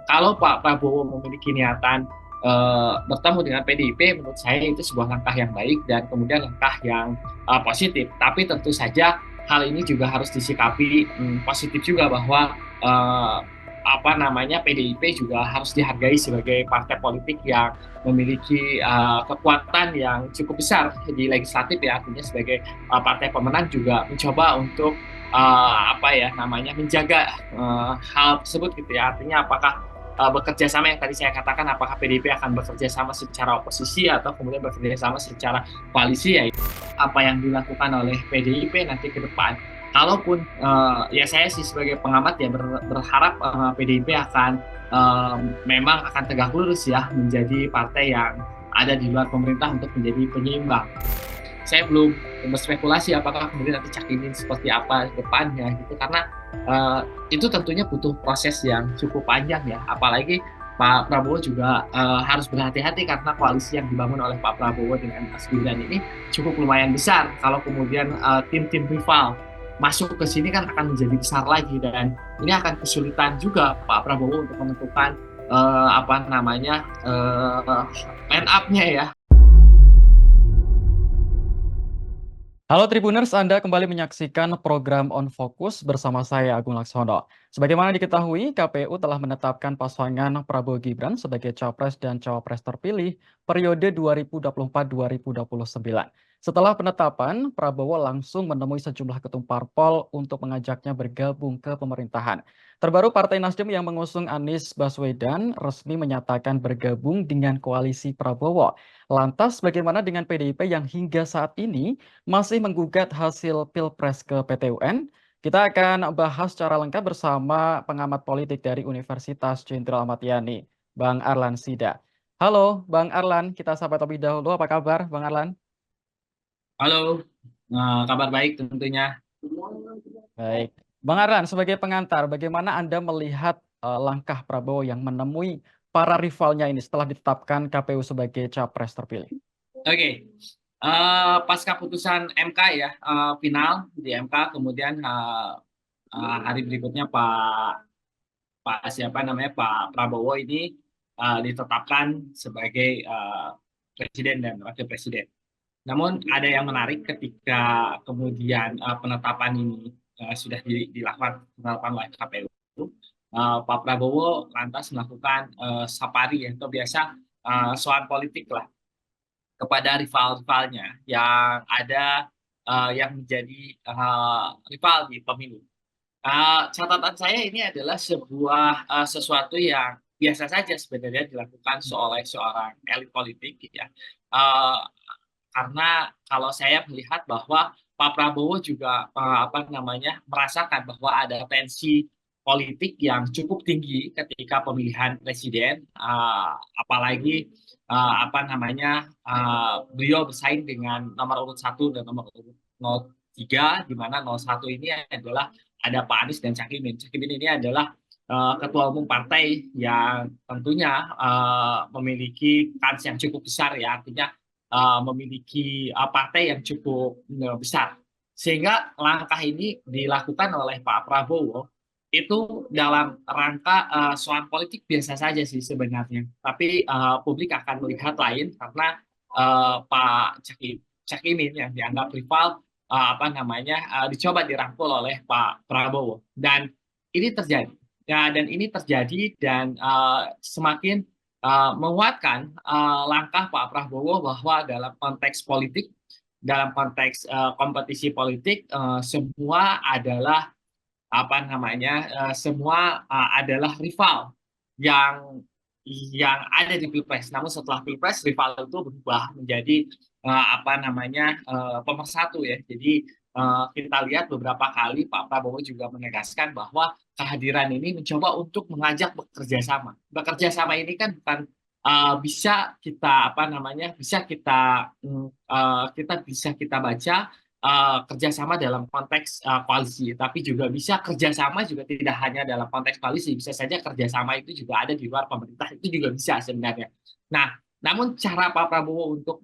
kalau Pak Prabowo memiliki niatan bertemu dengan PDIP, menurut saya itu sebuah langkah yang baik dan kemudian langkah yang positif. Tapi tentu saja hal ini juga harus disikapi positif juga bahwa uh, apa namanya PDIP juga harus dihargai sebagai partai politik yang memiliki kekuatan yang cukup besar di legislatif ya, artinya sebagai partai pemenang juga mencoba untuk apa ya namanya menjaga hal tersebut gitu ya, artinya apakah bekerja sama yang tadi saya katakan, apakah PDIP akan bekerja sama secara oposisi atau kemudian bekerja sama secara koalisi, ya apa yang dilakukan oleh PDIP nanti ke depan. Kalaupun ya saya sih sebagai pengamat ya berharap PDIP akan memang akan tegak lurus ya menjadi partai yang ada di luar pemerintah untuk menjadi penyeimbang. Saya belum berspekulasi apakah kemudian nanti Cak Imin seperti apa ke depannya gitu, karena itu tentunya butuh proses yang cukup panjang ya, apalagi Pak Prabowo juga harus berhati-hati karena koalisi yang dibangun oleh Pak Prabowo dengan Mas Gibran ini cukup lumayan besar. Kalau kemudian tim-tim rival masuk ke sini kan akan menjadi besar lagi, dan ini akan kesulitan juga Pak Prabowo untuk menentukan apa namanya line up-nya ya. Halo Tribuners, Anda kembali menyaksikan program On Focus bersama saya Agung Laksono. Sebagaimana diketahui, KPU telah menetapkan pasangan Prabowo Gibran sebagai Capres dan Cawapres terpilih periode 2024-2029. Setelah penetapan, Prabowo langsung menemui sejumlah ketum parpol untuk mengajaknya bergabung ke pemerintahan. Terbaru Partai Nasdem yang mengusung Anies Baswedan resmi menyatakan bergabung dengan koalisi Prabowo. Lantas bagaimana dengan PDIP yang hingga saat ini masih menggugat hasil Pilpres ke PT UN? Kita akan bahas secara lengkap bersama pengamat politik dari Universitas Jenderal Ahmad Yani, Bang Arlan Sida. Halo, Bang Arlan, kita sapa terlebih dahulu. Apa kabar, Bang Arlan? Halo, kabar baik tentunya. Baik. Bang Arlan, sebagai pengantar, bagaimana Anda melihat langkah Prabowo yang menemui para rivalnya ini setelah ditetapkan KPU sebagai capres terpilih? Oke, pasca putusan MK ya, final di MK, kemudian hari berikutnya Pak Pak siapa namanya Pak Prabowo ini ditetapkan sebagai presiden dan wakil presiden. Namun ada yang menarik ketika kemudian penetapan ini sudah dilakukan penetapan oleh KPU, Pak Prabowo lantas melakukan sapari ya, atau biasa soal politik lah kepada rival-rivalnya yang ada yang menjadi rival di pemilu. Catatan saya ini adalah sebuah sesuatu yang biasa saja sebenarnya dilakukan oleh seorang elit politik gitu ya. Uh, karena kalau saya melihat bahwa Pak Prabowo juga apa namanya merasakan bahwa ada tensi politik yang cukup tinggi ketika pemilihan presiden, apalagi apa namanya beliau bersaing dengan nomor urut 1 dan nomor urut 03, di mana 01 ini adalah ada Pak Anies dan Cak Imin. Cak Imin ini adalah ketua umum partai yang tentunya memiliki kans yang cukup besar ya, artinya memiliki partai yang cukup besar. Sehingga langkah ini dilakukan oleh Pak Prabowo itu dalam rangka soal politik biasa saja sih sebenarnya. Tapi publik akan melihat lain karena Pak Cak Imin yang dianggap rival apa namanya dicoba dirangkul oleh Pak Prabowo, dan ini terjadi ya, dan ini terjadi dan semakin menguatkan langkah Pak Prabowo bahwa dalam konteks politik, dalam konteks kompetisi politik, semua adalah apa namanya semua adalah rival yang ada di Pilpres. Namun setelah Pilpres rival itu berubah menjadi apa namanya pemersatu ya. Jadi kita lihat beberapa kali Pak Prabowo juga menegaskan bahwa kehadiran ini mencoba untuk mengajak bekerja sama. Bekerja sama ini kan bukan bisa kita apa namanya bisa kita baca kerjasama dalam konteks koalisi, tapi juga bisa kerjasama juga tidak hanya dalam konteks koalisi, bisa saja kerjasama itu juga ada di luar pemerintah, itu juga bisa sebenarnya. Nah, namun cara Pak Prabowo untuk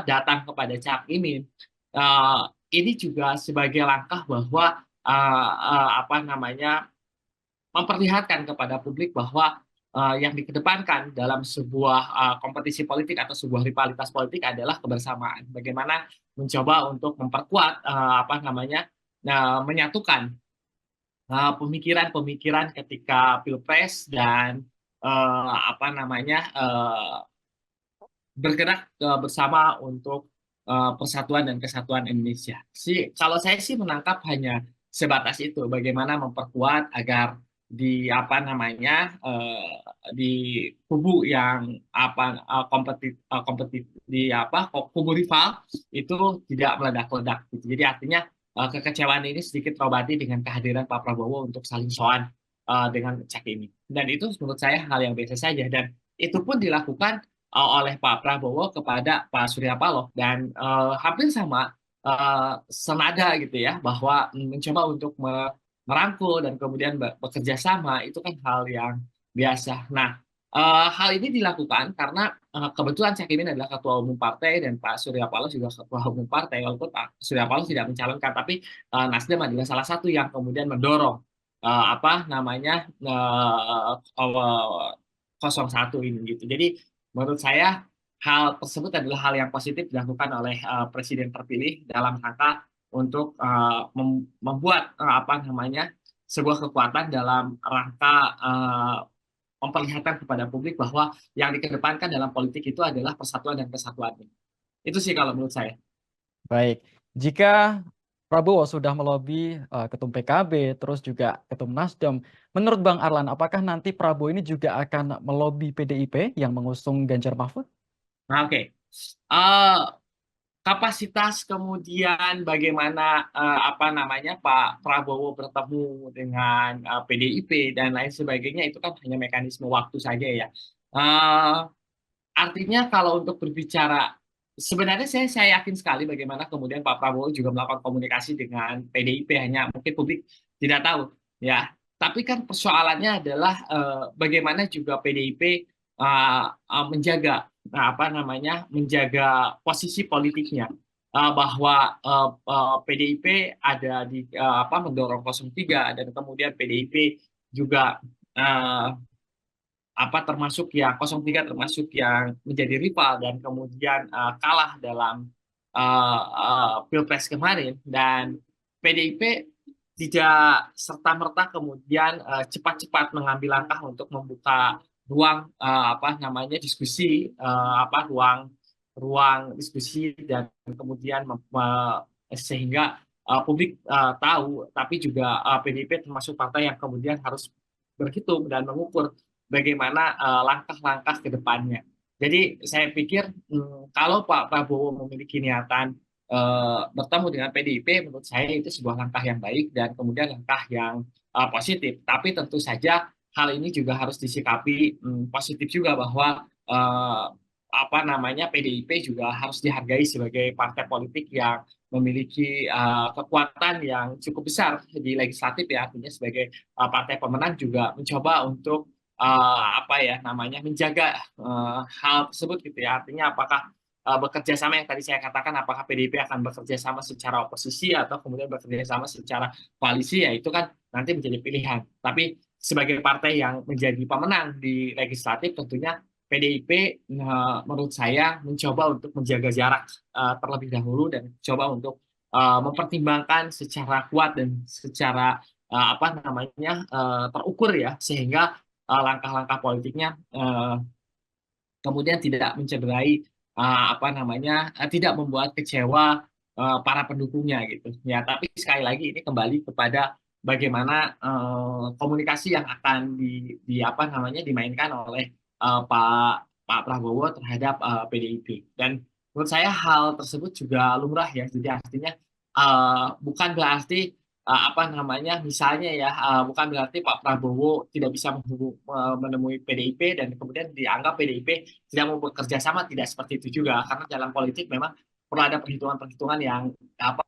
datang kepada Cak Imin ini juga sebagai langkah bahwa apa namanya memperlihatkan kepada publik bahwa yang dikedepankan dalam sebuah kompetisi politik atau sebuah rivalitas politik adalah kebersamaan. Bagaimana mencoba untuk memperkuat apa namanya menyatukan pemikiran-pemikiran ketika pilpres dan apa namanya bergerak bersama untuk persatuan dan kesatuan Indonesia. Kalau saya sih menangkap hanya sebatas itu, bagaimana memperkuat agar di apa namanya di kubu yang apa kompetit di apa kubu rival itu tidak meledak-ledak gitu. Jadi artinya kekecewaan ini sedikit terobati dengan kehadiran Pak Prabowo untuk saling soan dengan cak ini. Dan itu menurut saya hal yang biasa saja, dan itu pun dilakukan oleh Pak Prabowo kepada Pak Surya Paloh, dan hampir sama senada gitu ya, bahwa mencoba untuk merangkul dan kemudian bekerja sama itu kan hal yang biasa. Nah, hal ini dilakukan karena kebetulan Cak Imin adalah ketua umum partai dan Pak Surya Paloh juga ketua umum partai, walaupun Pak Surya Paloh tidak mencalonkan, tapi Nasdem adalah salah satu yang kemudian mendorong apa namanya 01 ini gitu. Jadi menurut saya hal tersebut adalah hal yang positif dilakukan oleh presiden terpilih dalam rangka untuk membuat apa namanya sebuah kekuatan dalam rangka memperlihatkan kepada publik bahwa yang dikedepankan dalam politik itu adalah persatuan dan kesatuan. Itu sih kalau menurut saya. Baik, jika Prabowo sudah melobi ketum PKB, terus juga ketum Nasdem, menurut Bang Arlan, apakah nanti Prabowo ini juga akan melobi PDIP yang mengusung Ganjar Mahfud? Nah, oke. Eh, Kapasitas kemudian bagaimana apa namanya Pak Prabowo bertemu dengan PDIP dan lain sebagainya itu kan hanya mekanisme waktu saja ya. Eh, Artinya kalau untuk berbicara, sebenarnya saya yakin sekali bagaimana kemudian Pak Prabowo juga melakukan komunikasi dengan PDIP, hanya mungkin publik tidak tahu ya. Tapi kan persoalannya adalah bagaimana juga PDIP menjaga apa namanya menjaga posisi politiknya. Bahwa PDIP ada di apa mendorong 03, dan kemudian PDIP juga eh, apa termasuk yang 03 termasuk yang menjadi rival dan kemudian kalah dalam Pilpres kemarin, dan PDIP tidak serta-merta kemudian cepat-cepat mengambil langkah untuk membuka ruang apa namanya diskusi apa ruang ruang diskusi, dan kemudian sehingga publik tahu, tapi juga PDIP termasuk partai yang kemudian harus berhitung dan mengukur bagaimana langkah-langkah ke depannya. Jadi saya pikir kalau Pak Prabowo memiliki niatan bertemu dengan PDIP, menurut saya itu sebuah langkah yang baik dan kemudian langkah yang positif. Tapi tentu saja hal ini juga harus disikapi positif juga, bahwa apa namanya PDIP juga harus dihargai sebagai partai politik yang memiliki kekuatan yang cukup besar di legislatif ya, artinya sebagai partai pemenang juga mencoba untuk apa ya namanya menjaga hal tersebut gitu ya. Artinya apakah bekerja sama yang tadi saya katakan, apakah PDIP akan bekerja sama secara oposisi atau kemudian bekerja sama secara koalisi, ya itu kan nanti menjadi pilihan. Tapi sebagai partai yang menjadi pemenang di legislatif, tentunya PDIP menurut saya mencoba untuk menjaga jarak terlebih dahulu dan coba untuk mempertimbangkan secara kuat dan secara apa namanya terukur ya, sehingga langkah-langkah politiknya kemudian tidak mencederai apa namanya tidak membuat kecewa para pendukungnya gitu ya. Tapi sekali lagi ini kembali kepada bagaimana komunikasi yang akan di apa namanya dimainkan oleh Pak Prabowo terhadap PDIP, dan menurut saya hal tersebut juga lumrah ya. Jadi artinya bukan berarti apa namanya misalnya ya bukan berarti Pak Prabowo tidak bisa menemui PDIP dan kemudian dianggap PDIP tidak mau bekerja sama, tidak seperti itu juga, karena dalam politik memang perlu ada perhitungan-perhitungan yang apa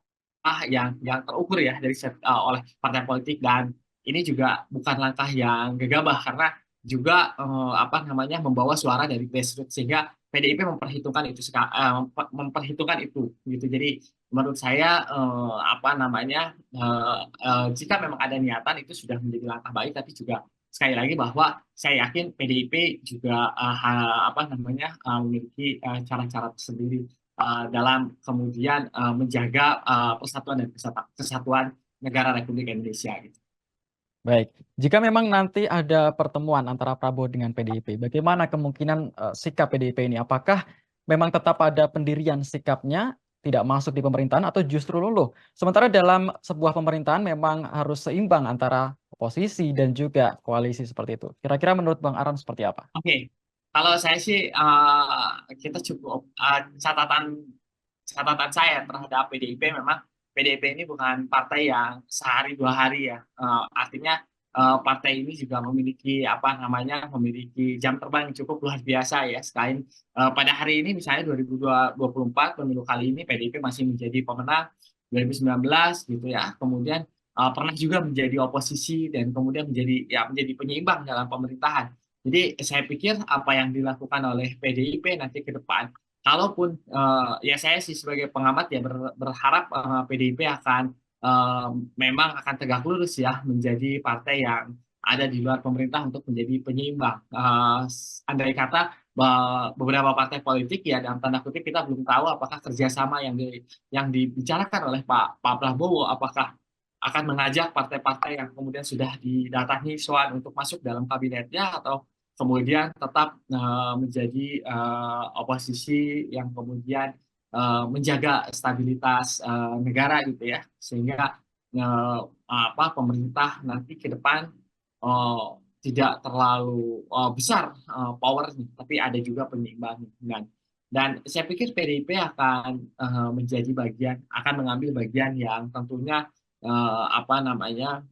yang terukur ya oleh partai politik, dan ini juga bukan langkah yang gegabah karena juga apa namanya membawa suara dari grassroots, sehingga PDIP memperhitungkan itu memperhitungkan itu gitu. Jadi menurut saya apa namanya jika memang ada niatan itu sudah menjadi langkah baik, tapi juga sekali lagi bahwa saya yakin PDIP juga apa namanya memiliki cara-cara tersendiri dalam kemudian menjaga persatuan dan kesatuan negara Republik Indonesia gitu. Baik, jika memang nanti ada pertemuan antara Prabowo dengan PDIP, bagaimana kemungkinan, sikap PDIP ini? Apakah memang tetap ada pendirian sikapnya, tidak masuk di pemerintahan atau justru luluh? Sementara dalam sebuah pemerintahan memang harus seimbang antara oposisi dan juga koalisi seperti itu. Kira-kira menurut Bang Aran seperti apa? Oke, kalau saya sih kita cukup catatan catatan saya terhadap PDIP memang PDIP ini bukan partai yang sehari dua hari ya. Artinya partai ini juga memiliki apa namanya memiliki jam terbang yang cukup luar biasa ya. Selain pada hari ini misalnya 2024 pemilu kali ini PDIP masih menjadi pemenang 2019 gitu ya. Kemudian pernah juga menjadi oposisi dan kemudian menjadi penyeimbang dalam pemerintahan. Jadi saya pikir apa yang dilakukan oleh PDIP nanti ke depan, kalaupun ya saya sih sebagai pengamat ya berharap PDIP akan memang akan tegak lurus ya menjadi partai yang ada di luar pemerintah untuk menjadi penyeimbang. Andai kata beberapa partai politik ya dalam tanda kutip kita belum tahu apakah kerjasama yang dibicarakan oleh Pak Prabowo apakah akan mengajak partai-partai yang kemudian sudah didatangi soal untuk masuk dalam kabinetnya atau kemudian tetap menjadi oposisi yang kemudian menjaga stabilitas negara gitu ya sehingga apa pemerintah nanti ke depan eh, tidak terlalu besar powernya tapi ada juga penyeimbang dan saya pikir PDIP akan menjadi bagian akan mengambil bagian yang tentunya apa namanya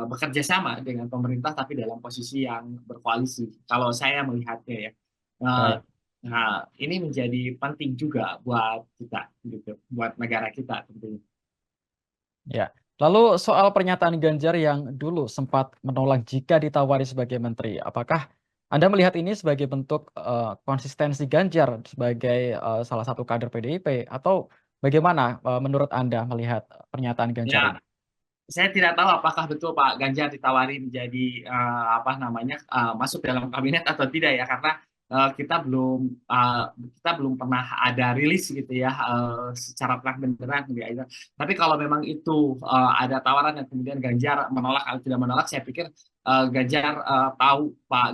bekerja sama dengan pemerintah tapi dalam posisi yang berkoalisi. Kalau saya melihatnya ya, Eh, Baik, nah ini menjadi penting juga buat kita, gitu, buat negara kita tentunya. ya. Lalu soal pernyataan Ganjar yang dulu sempat menolak jika ditawari sebagai menteri, apakah Anda melihat ini sebagai bentuk, konsistensi Ganjar sebagai, salah satu kader PDIP atau bagaimana, menurut Anda melihat pernyataan Ganjar Ya, ini? saya tidak tahu apakah betul Pak Ganjar ditawari menjadi apa namanya masuk dalam kabinet atau tidak ya karena kita belum pernah ada rilis gitu ya secara terang benderang gitu ya. Tapi kalau memang itu ada tawaran dan kemudian Ganjar menolak atau tidak menolak, saya pikir Pak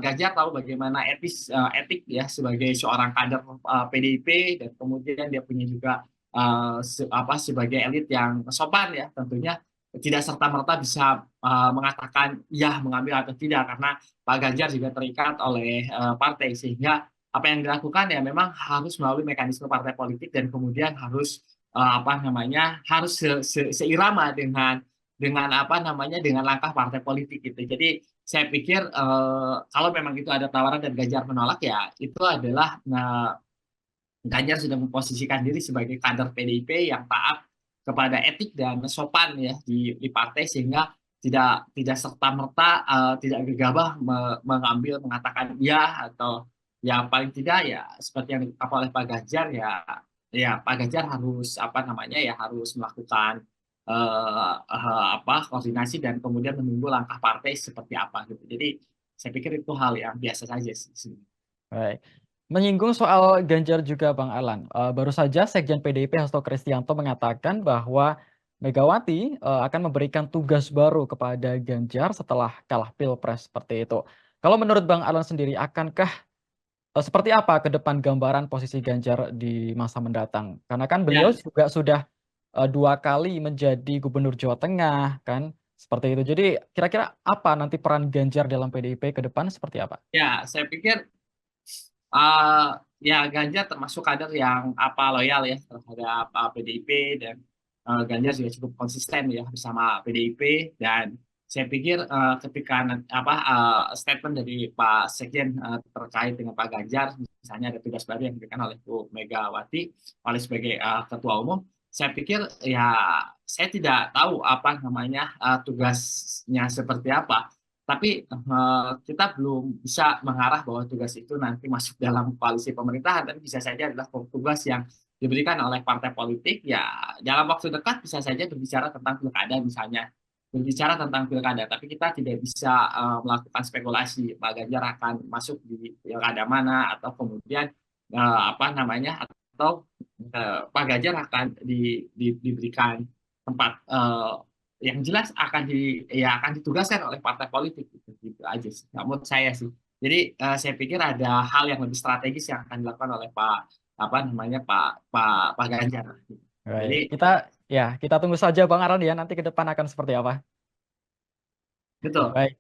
Ganjar tahu bagaimana etik ya sebagai seorang kader PDIP dan kemudian dia punya juga apa sebagai elit yang sopan ya tentunya tidak serta-merta bisa mengatakan ya mengambil atau tidak karena Pak Ganjar juga terikat oleh partai sehingga apa yang dilakukan ya memang harus melalui mekanisme partai politik dan kemudian harus apa namanya harus seirama dengan apa namanya dengan langkah partai politik gitu. Jadi saya pikir kalau memang itu ada tawaran dan Ganjar menolak ya itu adalah Ganjar sudah memposisikan diri sebagai kader PDIP yang taat kepada etik dan sopan ya di partai sehingga tidak serta merta tidak gegabah mengambil mengatakan ya atau ya paling tidak ya seperti yang diungkapkan oleh Pak Ganjar ya Pak Ganjar harus apa namanya ya harus melakukan apa koordinasi dan kemudian menunggu langkah partai seperti apa gitu. Jadi saya pikir itu hal yang biasa saja sih. Baik. Menyinggung soal Ganjar juga Bang Alan, baru saja Sekjen PDIP Hasto Kristianto mengatakan bahwa Megawati, akan memberikan tugas baru kepada Ganjar setelah kalah Pilpres seperti itu. Kalau menurut Bang Alan sendiri akankah seperti apa ke depan gambaran posisi Ganjar di masa mendatang? Karena kan beliau Ya, juga sudah, 2 kali menjadi Gubernur Jawa Tengah kan, seperti itu. Jadi kira-kira apa nanti peran Ganjar dalam PDIP ke depan seperti apa? ya, saya pikir eh ya Ganjar termasuk kader yang apa loyal ya terhadap PDIP dan Ganjar juga cukup konsisten ya bersama PDIP dan saya pikir ketika statement dari Pak Sekjen terkait dengan Pak Ganjar misalnya ada tugas baru yang diberikan oleh Bu Megawati oleh sebagai ketua umum saya pikir ya saya tidak tahu apa namanya tugasnya seperti apa tapi kita belum bisa mengarah bahwa tugas itu nanti masuk dalam koalisi pemerintahan, tapi bisa saja adalah tugas yang diberikan oleh partai politik, ya dalam waktu dekat bisa saja berbicara tentang pilkada misalnya, berbicara tentang pilkada, tapi kita tidak bisa melakukan spekulasi Pak Ganjar akan masuk di pilkada mana atau kemudian apa namanya atau Pak Ganjar akan diberikan tempat yang jelas akan akan ditugaskan oleh partai politik gitu aja sih. Namun saya sih. Jadi saya pikir ada hal yang lebih strategis yang akan dilakukan oleh Pak apa namanya Pak Ganjar. Baik, Jadi kita tunggu saja Bang Aran ya nanti ke depan akan seperti apa. betul. Baik.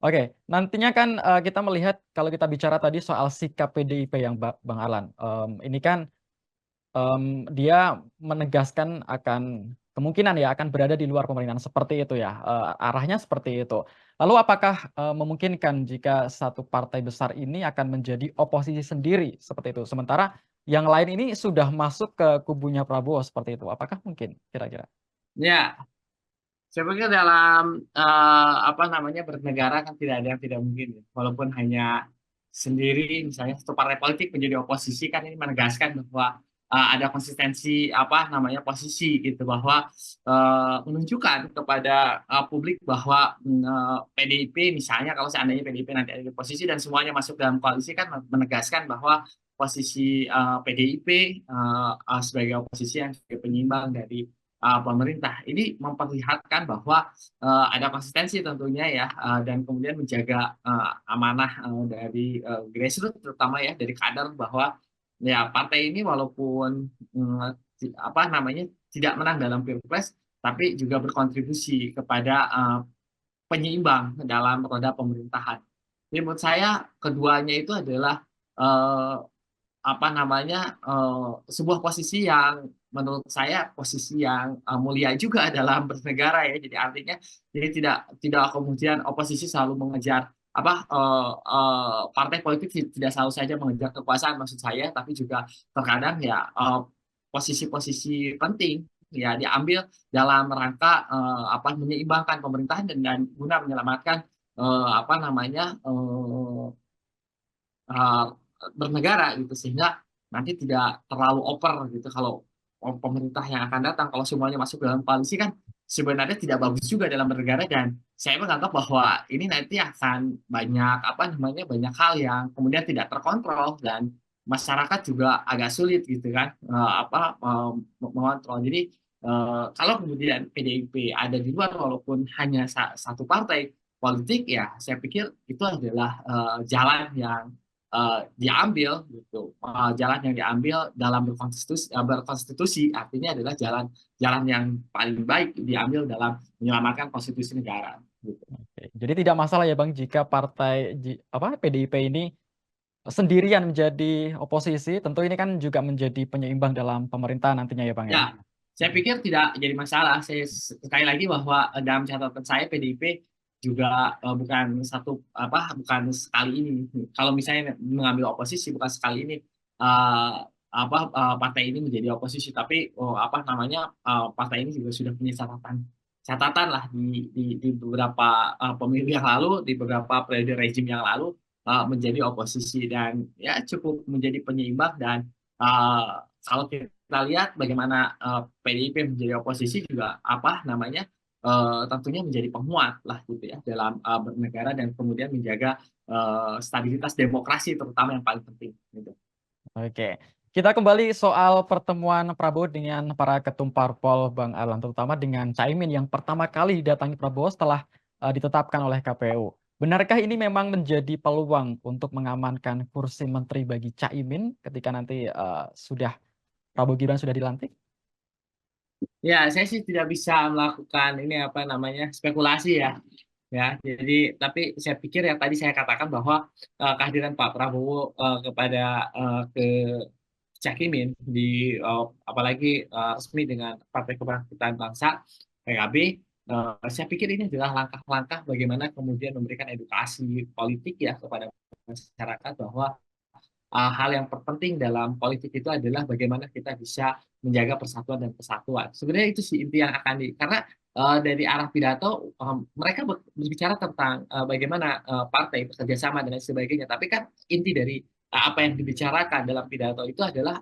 Oke, nantinya kan kita melihat kalau kita bicara tadi soal sikap PDIP yang Bang Alan, ini kan dia menegaskan akan kemungkinan ya akan berada di luar pemerintahan seperti itu ya, arahnya seperti itu. Lalu apakah memungkinkan jika satu partai besar ini akan menjadi oposisi sendiri seperti itu, sementara yang lain ini sudah masuk ke kubunya Prabowo seperti itu, apakah mungkin kira-kira? Ya, saya pikir dalam apa namanya bernegara kan tidak ada yang tidak mungkin ya. Walaupun hanya sendiri misalnya satu partai politik menjadi oposisi kan ini menegaskan bahwa ada konsistensi apa namanya posisi gitu bahwa menunjukkan kepada publik bahwa PDIP misalnya kalau seandainya PDIP nanti ada di posisi dan semuanya masuk dalam koalisi kan menegaskan bahwa posisi PDIP sebagai oposisi yang sebagai penyeimbang dari pemerintah ini memperlihatkan bahwa ada konsistensi tentunya ya dan kemudian menjaga amanah dari grassroots terutama ya dari kader bahwa ya partai ini walaupun apa namanya tidak menang dalam pilpres tapi juga berkontribusi kepada penyeimbang dalam roda pemerintahan. Jadi menurut saya keduanya itu adalah eh, apa namanya sebuah posisi yang menurut saya posisi yang mulia juga dalam bernegara ya jadi artinya jadi tidak kemudian oposisi selalu mengejar apa partai politik tidak selalu saja mengejar kekuasaan maksud saya tapi juga terkadang ya posisi-posisi penting ya diambil dalam rangka apa menyeimbangkan pemerintahan dan guna menyelamatkan apa namanya uh, bernegara gitu sehingga nanti tidak terlalu over gitu kalau pemerintah yang akan datang kalau semuanya masuk dalam koalisi kan sebenarnya tidak bagus juga dalam bernegara dan saya menganggap bahwa ini nanti akan banyak apa namanya banyak hal yang kemudian tidak terkontrol dan masyarakat juga agak sulit gitu kan mengontrol jadi kalau kemudian PDIP ada di luar walaupun hanya satu partai politik ya saya pikir itu adalah jalan yang diambil gitu jalan yang diambil dalam berkonstitusi artinya adalah jalan yang paling baik diambil dalam menyelamatkan konstitusi negara gitu. Oke, jadi tidak masalah ya Bang jika PDIP ini sendirian menjadi oposisi, tentu ini kan juga menjadi penyeimbang dalam pemerintahan nantinya ya Bang ya? Ya, saya pikir tidak jadi masalah. Saya sekali lagi bahwa dalam catatan saya PDIP juga bukan sekali ini. Kalau misalnya mengambil oposisi bukan sekali ini partai ini menjadi oposisi, tapi apa namanya partai ini juga sudah punya catatan lah di beberapa pemilu yang lalu, di beberapa periode rezim yang lalu menjadi oposisi dan ya cukup menjadi penyeimbang dan kalau kita lihat bagaimana PDIP menjadi oposisi juga apa namanya tentunya menjadi penguat lah gitu ya dalam bernegara dan kemudian menjaga stabilitas demokrasi terutama yang paling penting gitu. Oke, kita kembali soal pertemuan Prabowo dengan para ketum parpol Bang Alan, terutama dengan Caimin yang pertama kali didatangi Prabowo setelah ditetapkan oleh KPU. Benarkah ini memang menjadi peluang untuk mengamankan kursi menteri bagi Caimin ketika nanti Prabowo Gibran sudah dilantik? Ya, saya sih tidak bisa melakukan ini apa namanya spekulasi ya. Ya, jadi tapi saya pikir yang tadi saya katakan bahwa kehadiran Pak Prabowo kepada ke Cak Imin apalagi resmi dengan Partai Kebangkitan Bangsa PKB, saya pikir ini adalah langkah-langkah bagaimana kemudian memberikan edukasi politik ya kepada masyarakat bahwa hal yang terpenting dalam politik itu adalah bagaimana kita bisa menjaga persatuan dan kesatuan. Sebenarnya itu sih inti yang akan karena dari arah pidato mereka berbicara tentang bagaimana partai bekerja sama dan lain sebagainya. Tapi kan inti dari apa yang dibicarakan dalam pidato itu adalah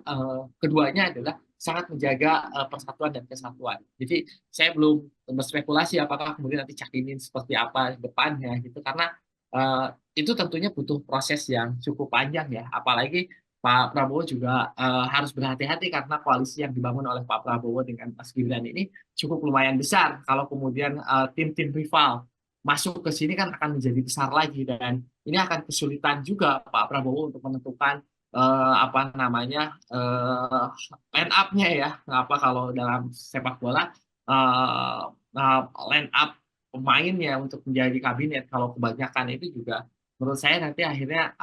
keduanya adalah sangat menjaga persatuan dan kesatuan. Jadi saya belum berspekulasi apakah kemudian nanti Cak Imin seperti apa depannya gitu, karena eh, itu tentunya butuh proses yang cukup panjang ya, apalagi Pak Prabowo juga harus berhati-hati karena koalisi yang dibangun oleh Pak Prabowo dengan Mas Gibran ini cukup lumayan besar. Kalau kemudian tim-tim rival masuk ke sini kan akan menjadi besar lagi, dan ini akan kesulitan juga Pak Prabowo untuk menentukan apa namanya line up-nya ya. Apa kalau dalam sepak bola eh, line up pemainnya untuk menjadi kabinet, kalau kebanyakan itu juga menurut saya nanti akhirnya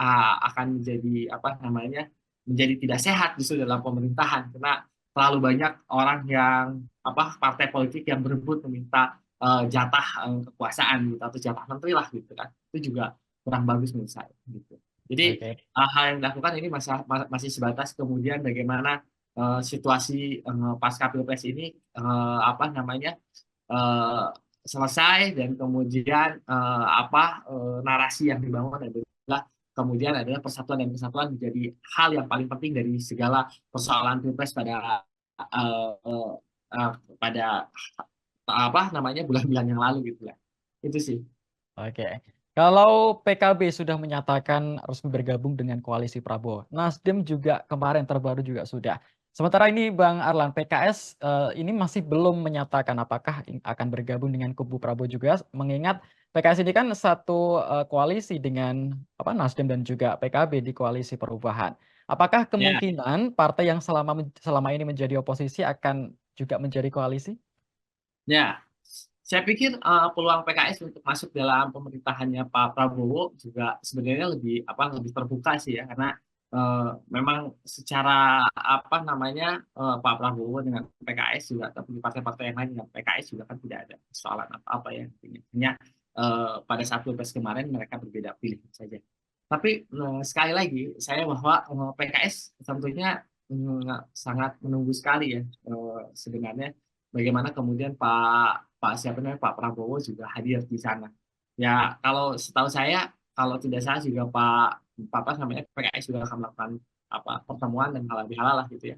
akan menjadi apa namanya menjadi tidak sehat justru dalam pemerintahan, karena terlalu banyak orang yang apa partai politik yang berebut meminta jatah kekuasaan gitu atau jatah menteri lah gitu kan, itu juga kurang bagus menurut saya gitu. Jadi Oke. hal yang dilakukan ini masih sebatas kemudian bagaimana situasi pasca pilpres ini apa namanya eh, selesai, dan kemudian narasi yang dibangun adalah kemudian adalah persatuan, dan kesatuan menjadi hal yang paling penting dari segala persoalan pilpres pada eh, eh, eh, pada apa namanya bulan-bulan yang lalu gitu ya. Itu sih. Oke. Kalau PKB sudah menyatakan resmi bergabung dengan koalisi Prabowo, Nasdem juga kemarin terbaru juga sudah. Sementara ini Bang Arlan, PKS ini masih belum menyatakan apakah akan bergabung dengan kubu Prabowo juga, mengingat PKS ini kan satu koalisi dengan apa Nasdem dan juga PKB di koalisi perubahan. Apakah Ya. kemungkinan partai yang selama ini menjadi oposisi akan juga menjadi koalisi? Ya, saya pikir peluang PKS untuk masuk dalam pemerintahannya Pak Prabowo juga sebenarnya lebih terbuka sih ya, karena memang secara apa namanya Pak Prabowo dengan PKS juga, tapi di partai-partai yang lain dengan PKS juga kan tidak ada persoalan apa-apa ya, hanya pada saat pilpres kemarin mereka berbeda pilihan saja. Tapi sekali lagi saya bahwa PKS tentunya sangat menunggu sekali ya sebenarnya bagaimana kemudian Pak siapa namanya Pak Prabowo juga hadir di sana. Ya kalau setahu saya kalau tidak salah juga Pak apa namanya PKS juga akan melakukan apa pertemuan dan halal bihalal lah gitu ya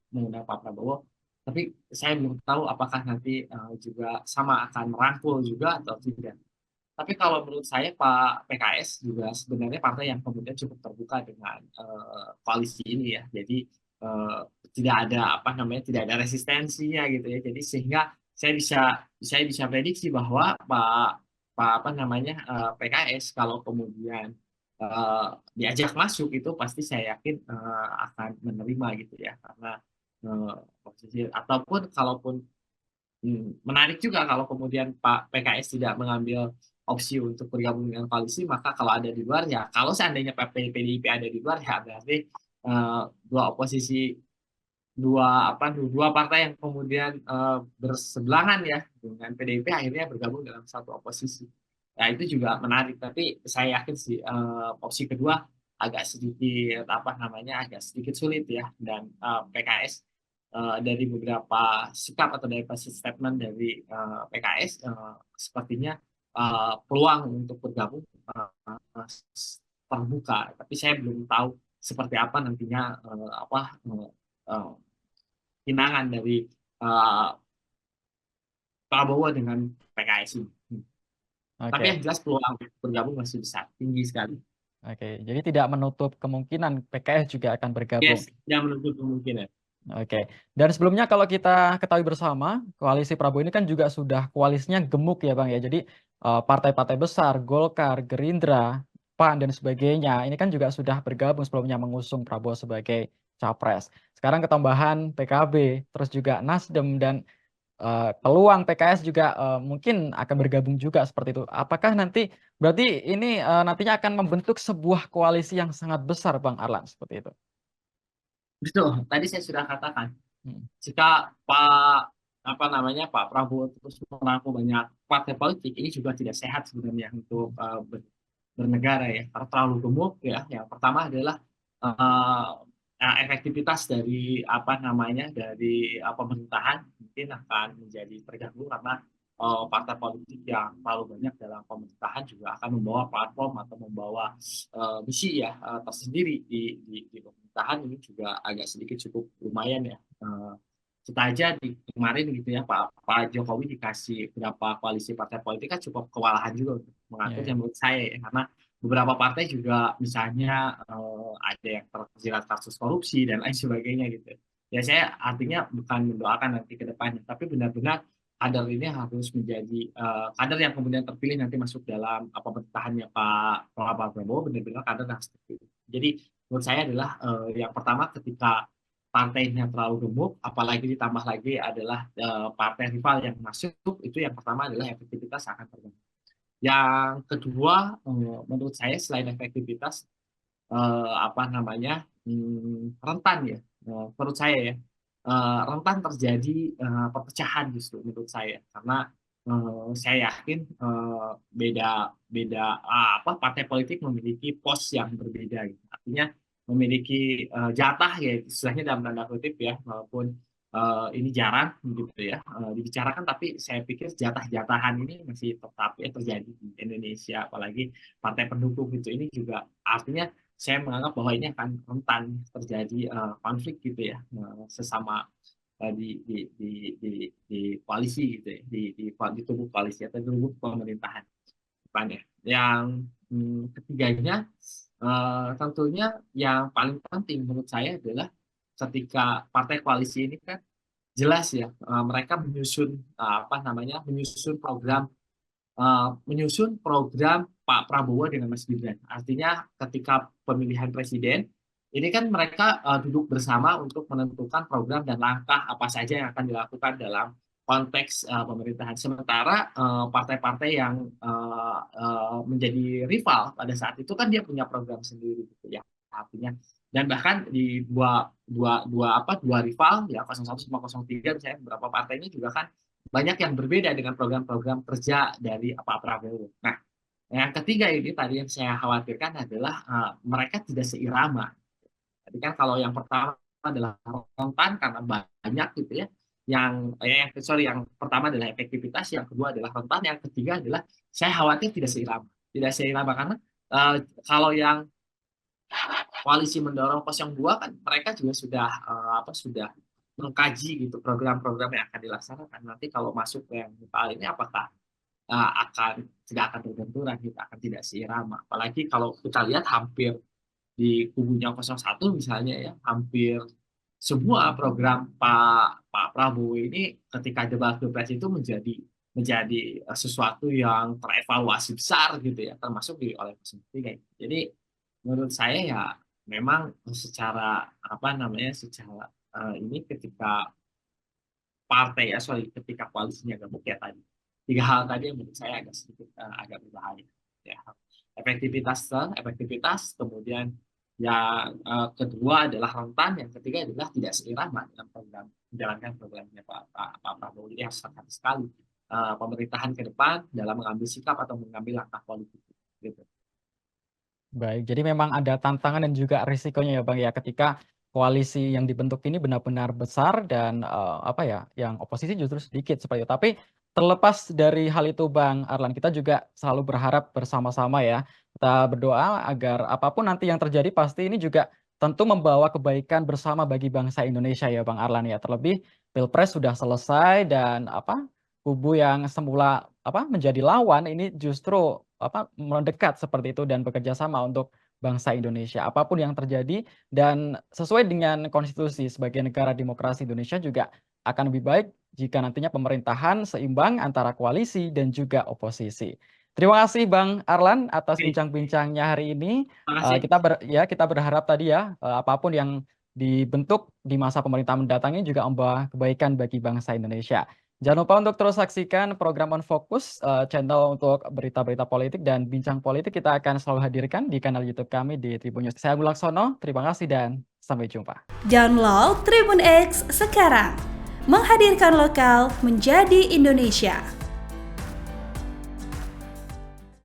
mengundang Pak Prabowo. Tapi saya belum tahu apakah nanti juga sama akan merangkul juga atau tidak. Tapi kalau menurut saya Pak PKS juga sebenarnya partai yang kemudian cukup terbuka dengan koalisi ini ya. Jadi eh, tidak ada apa namanya tidak ada resistensinya gitu ya. Jadi sehingga saya bisa prediksi bahwa Pak apa namanya PKS kalau kemudian diajak masuk itu pasti saya yakin akan menerima gitu ya, karena posisi ataupun kalaupun menarik juga kalau kemudian Pak PKS tidak mengambil opsi untuk bergabung dengan koalisi, maka kalau ada di luar ya, kalau seandainya PDIP ada di luar ya berarti dua oposisi, dua partai yang kemudian berseberangan ya dengan PDIP akhirnya bergabung dalam satu oposisi. Ya itu juga menarik, tapi saya yakin sih opsi kedua agak sedikit apa namanya agak sedikit sulit ya, dan PKS dari beberapa sikap atau dari statement dari PKS sepertinya peluang untuk bergabung terbuka, tapi saya belum tahu seperti apa nantinya uh, pinangan dari uh, Prabowo dengan PKS ini. Tapi Oke. yang jelas peluang bergabung masih besar, tinggi sekali. Oke, jadi tidak menutup kemungkinan PKS juga akan bergabung. Yes, yang menutup kemungkinan. Oke. Dan sebelumnya kalau kita ketahui bersama, koalisi Prabowo ini kan juga sudah koalisinya gemuk ya Bang ya. Jadi partai-partai besar, Golkar, Gerindra, PAN dan sebagainya, ini kan juga sudah bergabung sebelumnya mengusung Prabowo sebagai capres. Sekarang ketambahan PKB, terus juga Nasdem dan peluang PKS juga mungkin akan bergabung juga seperti itu. Apakah nanti berarti ini nantinya akan membentuk sebuah koalisi yang sangat besar Bang Arlan seperti itu? Betul, tadi saya sudah katakan, Hmm. jika Pak apa namanya Pak Prabowo terus merangkul banyak partai politik, ini juga tidak sehat sebenarnya untuk bernegara ya, karena terlalu gemuk ya. Yang pertama adalah eh, efektivitas dari apa namanya dari pemerintahan mungkin akan menjadi terganggu, karena partai politik yang terlalu banyak dalam pemerintahan juga akan membawa platform atau membawa misi ya tersendiri di pemerintahan. Ini juga agak sedikit cukup lumayan ya. Kita aja di kemarin gitu ya Pak Jokowi dikasih beberapa koalisi partai politik kan cukup kewalahan juga untuk Ya, mengatur ya. yang menurut saya ya, karena beberapa partai juga misalnya ada yang terjerat kasus korupsi dan lain sebagainya gitu. Ya saya artinya bukan mendoakan nanti ke depannya, tapi benar-benar kader ini harus menjadi kader yang kemudian terpilih nanti masuk dalam pemerintahannya Pak Prabowo, benar-benar kader yang harus terpilih. Jadi menurut saya adalah yang pertama ketika partainya terlalu gemuk, apalagi ditambah lagi adalah partai rival yang masuk, itu yang pertama adalah efektivitas akan terganggu. Yang kedua, menurut saya selain efektivitas, apa namanya, rentan ya, menurut saya ya, rentan terjadi perpecahan justru menurut saya, karena saya yakin beda beda apa partai politik memiliki pos yang berbeda gitu. Artinya memiliki jatah ya istilahnya dalam tanda kutip ya, walaupun ini jarang gitu ya dibicarakan, tapi saya pikir jatah-jatahan ini masih tetap ya terjadi di Indonesia, apalagi partai pendukung gitu. Ini juga artinya saya menganggap bahwa ini akan rentan terjadi konflik gitu ya sesama di koalisi gitu ya, di tubuh koalisi atau di tubuh pemerintahan depannya. Yang ketiganya tentunya yang paling penting menurut saya adalah ketika partai koalisi ini kan jelas ya mereka menyusun apa namanya menyusun program Pak Prabowo dengan Mas Gibran. Artinya ketika pemilihan presiden, ini kan mereka duduk bersama untuk menentukan program dan langkah apa saja yang akan dilakukan dalam konteks pemerintahan. Sementara partai-partai yang menjadi rival pada saat itu kan dia punya program sendiri gitu ya. Artinya dan bahkan di dua rival ya 01 sama 03 misalnya beberapa partainya juga kan banyak yang berbeda dengan program-program kerja dari Pak Prabowo. Nah, yang ketiga ini tadi yang saya khawatirkan adalah mereka tidak seirama. Tadi kan kalau yang pertama adalah rentan karena banyak gitu ya. Yang pertama adalah efektivitas, yang kedua adalah rentan, yang ketiga adalah saya khawatir tidak seirama. Tidak seirama karena kalau yang koalisi mendorong 02 kan mereka juga sudah mengkaji gitu program-program yang akan dilaksanakan. Nanti kalau masuk ke yang ini apakah tidak akan berbenturan, kita akan tidak seirama. Apalagi kalau kita lihat hampir di kubunya 01 misalnya ya, hampir semua program Pak Prabowo ini ketika debat Pilpres itu menjadi sesuatu yang terevaluasi besar gitu ya, termasuk oleh 03. Jadi menurut saya ya memang secara apa namanya secara ini ketika ketika koalisinya gemuk ya tadi tiga hal tadi yang menurut saya agak sedikit agak berbahaya ya. Efektivitas, kemudian yang kedua adalah rentan, yang ketiga adalah tidak seirama dalam program menjalankan programnya Pak Prabowo. Ini harus hati sekali pemerintahan ke depan dalam mengambil sikap atau mengambil langkah politik gitu. Baik, jadi memang ada tantangan dan juga risikonya ya Bang ya, ketika koalisi yang dibentuk ini benar-benar besar dan, apa ya, yang oposisi justru sedikit seperti itu. Tapi terlepas dari hal itu Bang Arlan, kita juga selalu berharap bersama-sama ya, kita berdoa agar apapun nanti yang terjadi pasti ini juga tentu membawa kebaikan bersama bagi bangsa Indonesia ya Bang Arlan ya. Terlebih Pilpres sudah selesai dan apa, kubu yang semula apa, menjadi lawan ini justru apa, mendekat seperti itu dan bekerja sama untuk bangsa Indonesia. Apapun yang terjadi dan sesuai dengan konstitusi sebagai negara demokrasi Indonesia juga akan lebih baik jika nantinya pemerintahan seimbang antara koalisi dan juga oposisi. Terima kasih Bang Arlan atas Oke, bincang-bincangnya hari ini. terima kasih. Kita berharap tadi ya, apapun yang dibentuk di masa pemerintahan mendatang ini juga membawa kebaikan bagi bangsa Indonesia. Jangan lupa untuk terus saksikan program On Focus, channel untuk berita-berita politik dan bincang politik kita akan selalu hadirkan di kanal YouTube kami di Tribun News. Saya Agung Laksono, terima kasih dan sampai jumpa. Download Tribun X sekarang, menghadirkan lokal menjadi Indonesia.